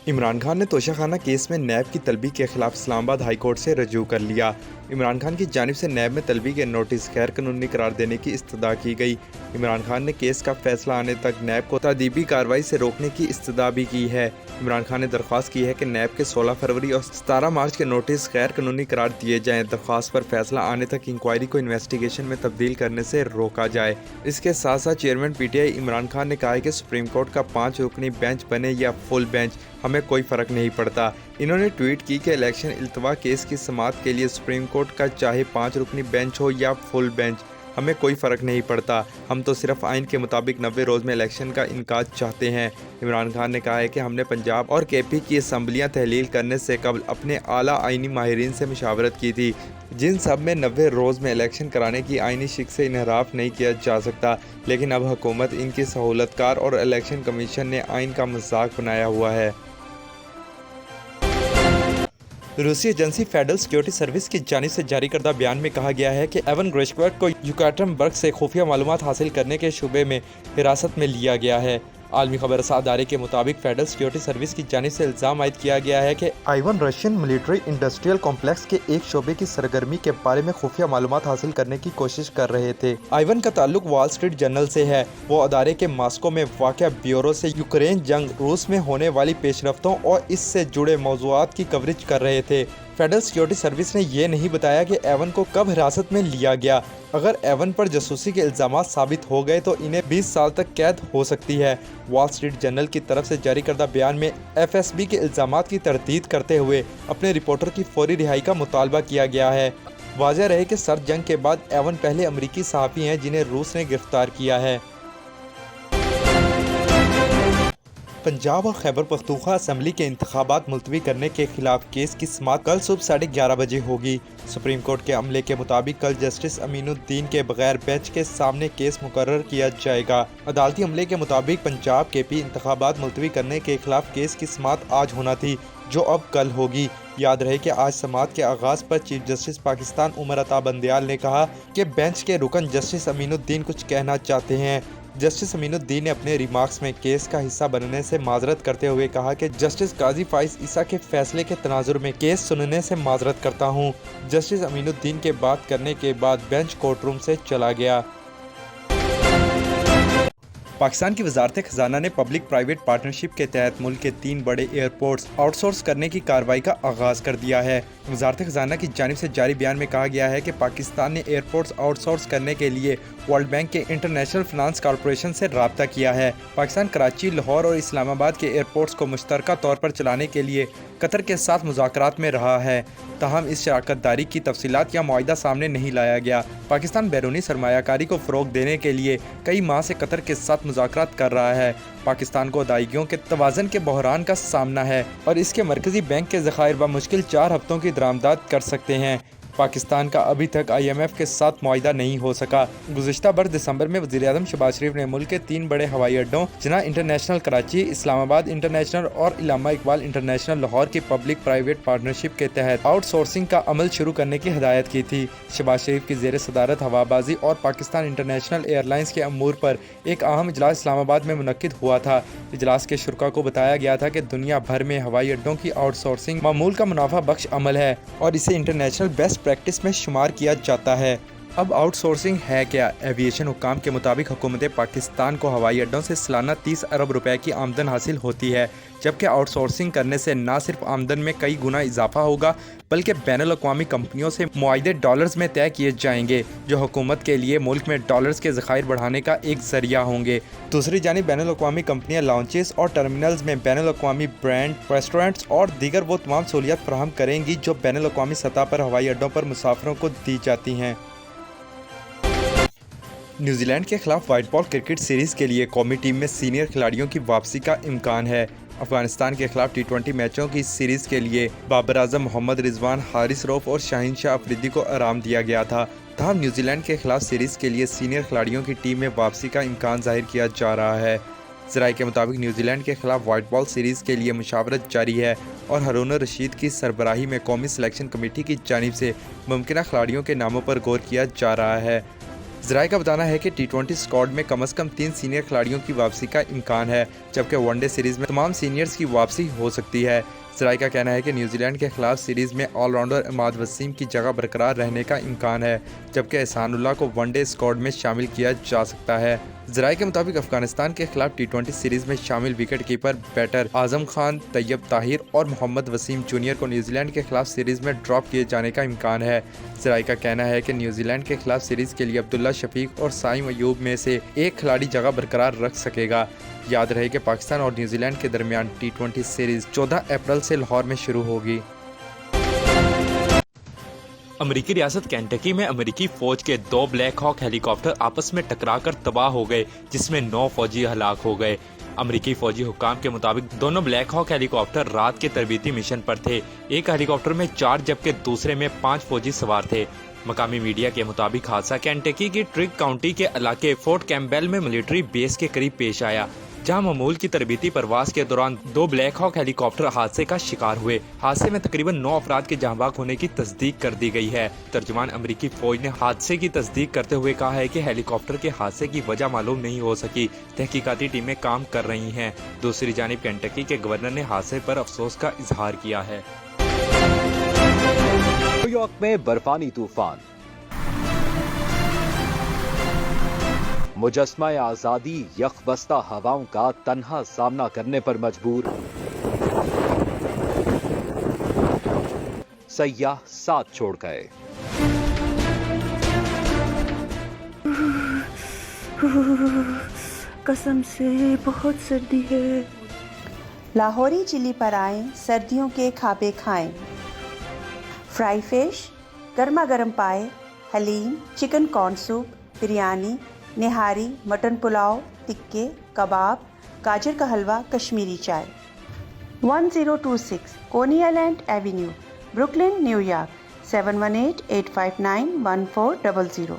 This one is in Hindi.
इमरान खान ने तोशाखाना केस में नैब की तलबी के खिलाफ इस्लामाबाद हाई कोर्ट से रजू कर लिया। इमरान खान की जानिब से नैब में तलबी के नोटिस गैर कानूनी करार देने की इस्तदा की गई। इमरान खान ने केस का फैसला आने तक नैब को तादीबी कार्रवाई से रोकने की इस्तदा भी की है। इमरान खान ने दरख्वास्त की है कि नैब के 16 फरवरी और 17 मार्च के नोटिस गैर कानूनी करार दिए जाएं। दरख्वास्त पर फैसला आने तक इंक्वायरी को इन्वेस्टिगेशन में तब्दील करने से रोका जाए। इसके साथ साथ चेयरमैन पीटीआई इमरान खान ने कहा है कि सुप्रीम कोर्ट का 5 रुकनी बेंच बने या फुल बेंच, हमें कोई फ़र्क नहीं पड़ता। इन्होंने ट्वीट की कि इलेक्शन इल्तवा केस की समाअत के लिए सुप्रीम कोर्ट का चाहे 5 रुकनी बेंच हो या फुल बेंच, हमें कोई फ़र्क नहीं पड़ता। हम तो सिर्फ आइन के मुताबिक 90 रोज़ में इलेक्शन का इनकाद चाहते हैं। इमरान खान ने कहा है कि हमने पंजाब और केपी की असम्बलियाँ तहलील करने से कबल अपने आला आइनी माहिरीन से मशावरत की थी, जिन सब में 90 रोज़ में इलेक्शन कराने की आइनी शिक से इनहराफ नहीं किया जा सकता। लेकिन अब हुकूमत, इनकी सहूलतकार और इलेक्शन कमीशन ने आइन का मजाक बनाया हुआ है। रूसी एजेंसी फेडरल सिक्योरिटी सर्विस की जानिब से जारी करदा बयान में कहा गया है कि एवन ग्रेशबर्ग को यूकाटनबर्ग से खुफिया मालूमात हासिल करने के शुबे में हिरासत में लिया गया है। आलमी खबर अदारे के मुताबिक फेडरल सिक्योरिटी सर्विस की जानिब से इल्ज़ाम आयद किया गया है कि Ivan Russian military industrial complex के एक शोबे की सरगर्मी के बारे में खुफिया मालूमात हासिल करने की कोशिश कर रहे थे। आइवन का ताल्लुक वॉल स्ट्रीट जर्नल से है। वो अदारे के मास्को में वाक़या ब्यूरो से यूक्रेन जंग, रूस में होने वाली पेशरफ्तों और इससे जुड़े मौज़ूआत की कवरेज कर रहे थे। फेडरल सिक्योरिटी सर्विस ने यह नहीं बताया कि एवन को कब हिरासत में लिया गया। अगर एवन पर जासूसी के इल्ज़ाम साबित हो गए तो इन्हें 20 साल तक कैद हो सकती है। वॉल स्ट्रीट जर्नल की तरफ से जारी करदा बयान में एफएसबी के इल्ज़ाम की तरदीद करते हुए अपने रिपोर्टर की फौरी रिहाई का मुतालबा किया गया है। वाज़ेह रहे कि सर्द जंग के बाद एवन पहले अमरीकी सहाफ़ी हैं जिन्हें रूस ने गिरफ्तार किया है। पंजाब और खैबर पख्तूनख्वा असम्बली के इंतखाबात मुलतवी करने के खिलाफ केस की समाअत कल सुबह 11:30 बजे होगी। सुप्रीम कोर्ट के अमले के मुताबिक कल जस्टिस अमीनुद्दीन के बगैर बेंच के सामने केस मुकर्रर किया जाएगा। अदालती अमले के मुताबिक पंजाब केपी इंतखाबात मुलतवी करने के खिलाफ केस की समाअत आज होना थी, जो अब कल होगी। याद रहे कि आज समाअत के आगाज़ पर चीफ जस्टिस पाकिस्तान उमर अता बंदयाल ने कहा कि बेंच के रुकन जस्टिस अमीनुद्दीन कुछ कहना चाहते हैं। जस्टिस अमीनुद्दीन ने अपने रिमार्क्स में केस का हिस्सा बनने से माजरत करते हुए कहा कि जस्टिस काजी फाइज ईसा के फैसले के तनाजुर में केस सुनने से माजरत करता हूं। जस्टिस अमीनुद्दीन के बात करने के बाद बेंच कोर्ट रूम से चला गया। पाकिस्तान की वजारत खजाना ने पब्लिक प्राइवेट पार्टनरशिप के तहत मुल्क के 3 बड़े एयरपोर्ट्स आउटसोर्स करने की कार्रवाई का आगाज़ कर दिया है। वजारत खजाना की जानिब से जारी बयान में कहा गया है कि पाकिस्तान ने एयरपोर्ट्स आउटसोर्स करने के लिए वर्ल्ड बैंक के इंटरनेशनल फाइनेंस कॉरपोरेशन से राब्ता किया है। पाकिस्तान कराची, लाहौर और इस्लामाबाद के एयरपोर्ट्स को मुश्तरका तौर पर चलाने के लिए कतर के साथ मुज़ाकरात में रहा है, ताहम इस शराकतदारी की तफसीलात या मुआहिदा सामने नहीं लाया गया। पाकिस्तान बैरूनी सरमायाकारी को फ़रोग देने के लिए कई माह से कतर के साथ मुज़ाकरात कर रहा है। पाकिस्तान को अदायगियों के तवाज़न के बहरान का सामना है और इसके मरकज़ी बैंक के ज़खायर बमुश्किल 4 हफ्तों की दरामदाद कर सकते हैं। पाकिस्तान का अभी तक IMF के साथ मुआहिदा नहीं हो सका। गुज़िश्ता बरस दिसंबर में वज़ीर-ए-आज़म शहबाज शरीफ ने मुल्क के 3 बड़े हवाई अड्डों जिन्ना इंटरनेशनल कराची, इस्लामाबाद इंटरनेशनल और इलामा इकबाल इंटरनेशनल लाहौर की पब्लिक प्राइवेट पार्टनरशिप के तहत आउटसोर्सिंग का अमल शुरू करने की हिदायत की थी। शहबाज शरीफ की ज़ेर सदारत हवाबाजी और पाकिस्तान इंटरनेशनल एयरलाइंस के अमूर पर एक अहम इजलास इस्लामाबाद में मुनक्किद हुआ था। इजलास के शुरा को बताया गया था कि दुनिया भर में हवाई अड्डों की आउटसोर्सिंग मामूल का मुनाफा बख्श अमल है और इसे इंटरनेशनल बेस्ट प्रैक्टिस में शुमार किया जाता है। अब आउटसोर्सिंग है क्या? एविएशन हुक्काम के मुताबिक हुकूमत पाकिस्तान को हवाई अड्डों से सालाना 30 अरब रुपए की आमदन हासिल होती है, जबकि आउटसोर्सिंग करने से न सिर्फ आमदन में कई गुना इजाफा होगा बल्कि बैनुल-अक़वामी कंपनियों से मुआहदे डॉलर्स में तय किए जाएंगे, जो हुकूमत के लिए मुल्क में डॉलर्स के ज़खायर बढ़ाने का एक जरिया होंगे। दूसरी जानिब बैनुल-अक़वामी कंपनियाँ लॉन्चेस और टर्मिनल्स में बैनुल-अक़वामी ब्रांड, रेस्टोरेंट्स और दीगर वो तमाम सहूलियत फराहम करेंगी जो बैनुल-अक़वामी सतह पर हवाई अड्डों पर मुसाफिरों को दी जाती हैं। न्यूजीलैंड के खिलाफ वाइट बॉल क्रिकेट सीरीज़ के लिए कौमी टीम में सीनियर खिलाड़ियों की वापसी का इम्कान है। अफगानिस्तान के खिलाफ T20 मैचों की सीरीज़ के लिए बाबर आजम, मोहम्मद रिजवान, हारिस रऊफ और शाहीन शाह अफरीदी को आराम दिया गया था। तमाम न्यूजीलैंड के खिलाफ सीरीज़ के लिए सीनियर खिलाड़ियों की टीम में वापसी का इम्कान जाहिर किया जा रहा है। ज़राए के मुताबिक न्यूजीलैंड के खिलाफ वाइट बॉल सीरीज़ के लिए मुशावरत जारी है और हारून रशीद की सरबराही में कौमी सिलेक्शन कमेटी की जानिब से मुमकिन खिलाड़ियों के नामों पर गौर किया जा रहा है। जराये का बताना है कि T20 स्क्वाड में कम से कम 3 सीनियर खिलाड़ियों की वापसी का इम्कान है, जबकि वनडे सीरीज में तमाम सीनियर्स की वापसी हो सकती है। जराये का कहना है कि न्यूजीलैंड के खिलाफ सीरीज में ऑलराउंडर इमाद वसीम की जगह बरकरार रहने का इम्कान है, जबकि एहसानुल्लाह को वनडे स्क्वाड में शामिल किया जा सकता है। जराये के मुताबिक अफगानिस्तान के खिलाफ T20 सीरीज में शामिल wicket keeper batter Azam Khan, Tayyab Tahir और मोहम्मद वसीम जूनियर को न्यूजीलैंड के खिलाफ सीरीज में ड्रॉप किए जाने का इम्कान है। जराये का कहना है कि न्यूजीलैंड के खिलाफ सीरीज के लिए अब्दुल्ला शफीक और साइम अयूब में से एक खिलाड़ी जगह बरकरार रख सकेगा। याद रहे कि पाकिस्तान और न्यूजीलैंड के दरमियान T20 सीरीज 14 अप्रैल से लाहौर में शुरू होगी। अमेरिकी रियासत केंटकी में अमेरिकी फौज के 2 ब्लैक हॉक हेलीकॉप्टर आपस में टकराकर तबाह हो गए, जिसमें 9 फौजी हलाक हो गए। अमेरिकी फौजी हुक्काम के मुताबिक दोनों ब्लैक हॉक हेलीकॉप्टर रात के तरबीती मिशन पर थे। एक हेलीकॉप्टर में 4 जबकि दूसरे में 5 फौजी सवार थे। मकामी मीडिया के मुताबिक हादसा केंटकी की ट्रिक काउंटी के इलाके फोर्ट कैम्पबेल में मिलिट्री बेस के करीब पेश आया, जहां मामूल की तरबीती प्रवास के दौरान 2 ब्लैक हॉक हेलीकॉप्टर हादसे का शिकार हुए। हादसे में तकरीबन 9 अफराद के जहाँ बहक होने की तस्दीक कर दी गई है। तर्जुमान अमेरिकी फौज ने हादसे की तस्दीक करते हुए कहा है कि हेलीकॉप्टर के हादसे की वजह मालूम नहीं हो सकी, तहकीकाती टीमें काम कर रही हैं। दूसरी जानिब केंटकी के गवर्नर ने हादसे पर अफसोस का इजहार किया है। न्यूयॉर्क में बर्फानी तूफान, मुजस्मा आजादी यखबस्ता हवाओं का तन्हा सामना करने पर मजबूर, सयाह साथ छोड़ गए। कसम से बहुत सर्दी है। लाहौरी चिली पर आएं, सर्दियों के खाबे खाएं। फ्राई फिश, गर्मा गर्म पाए, haleem, chicken corn soup, biryani, nihari, mutton pulao, टिक्के, कबाब, गाजर का हलवा, कश्मीरी चाय। 1026 कोनी आइलैंड एवेन्यू, ब्रुकलिन, न्यूयॉर्क 718-859-1400।